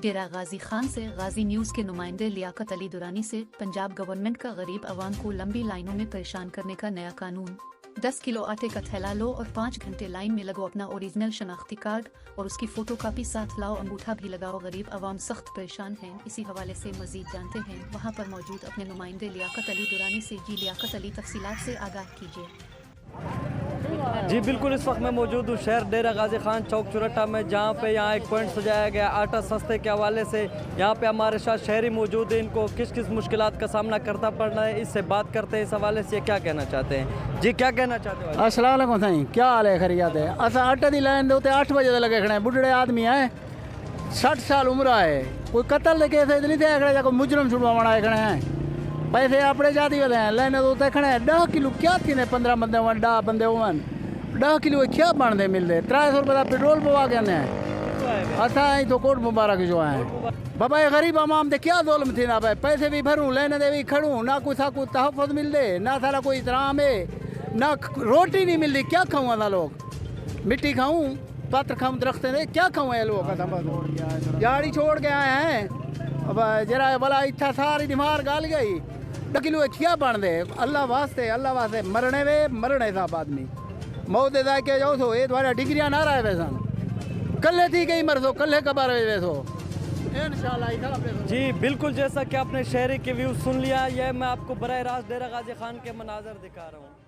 डेरा गाजी खान से गाजी न्यूज़ के नुमाइंदे लियाकत अली दुरानी से पंजाब गवर्नमेंट का गरीब आवाम को लंबी लाइनों में परेशान करने का नया कानून। 10 किलो आटे का थैला लो और 5 घंटे लाइन में लगो अपना ओरिजिनल शनाख्ती कार्ड और उसकी फोटोकॉपी साथ लाओ, अंगूठा भी लगाओ। गरीब आवाम सख्त परेशान हैं। इसी हवाले से मजीद जानते हैं वहाँ पर मौजूद अपने नुमाइंदे लियाकत अली दुरानी से। जी लियाकत अली, तफसीलात से आगाह कीजिए। जी बिल्कुल, इस वक्त मैं मौजूद हूँ शहर डेरा गाजी खान चौक चुरट्टा में, जहाँ पे यहाँ एक पॉइंट सजाया गया आटा सस्ते के हवाले से। यहाँ पे हमारे साथ शहरी मौजूद हैं, इनको किस किस मुश्किलात का सामना करना पड़ रहा है, इससे बात करते हैं। इस हवाले से क्या कहना चाहते हैं? जी क्या कहना चाहते हैं? अस्सलाम वालेकुम साईं, क्या हाल है? खैरियत है? असा आटे की लाइन दे 8 बजे लगे खड़े हैं। बुढ़े आदमी है, 60 साल उम्र है, कोई कतल के केस नहीं थे खड़े, जाको मुजरम छुड़वा खड़े हैं। पैसे अपने जाती वाले हैं, लाइन तो खड़े हैं। 10 किलो क्या थी? 15 बंदे वन, 10 बंदे वन, 10 किलो क्या बनते मिलते? 300 रुपये का पेट्रोल पवा के आने असा तो कोट मुबारक जो है। बाबा ये गरीब आवाम दे क्या जुल्म थी ना भाई, पैसे भी भरूँ, लेने दे भी खड़ूँ, ना कुछ तहफ़्फ़ुज़ मिल दे, ना सारा कोई इतराम है, ना रोटी नहीं मिलती। क्या खाऊँ ना लोग? मिट्टी खाऊँ, पत्र खाऊँ, दरख्त दे, क्या खाऊँ? ये लोग याड़ी छोड़ के आए हैं। अब जरा भला इतना सारी दिमाग गाल गई। 10 किलो क्या बन दे? अल्लाह वास्ते मरने वे मरने साहब आदमी मौत दे के जाओ सो। ये तुम्हारा डिग्रियाँ ना रहे वैसा कल्ले थी गई मर सो, कल्ले कबार वैसो इंशाल्लाह। जी बिल्कुल, जैसा कि आपने शहरी के व्यू सुन लिया, यह मैं आपको बराह रास्त डेरा गाजी खान के मनाजर दिखा रहा हूँ।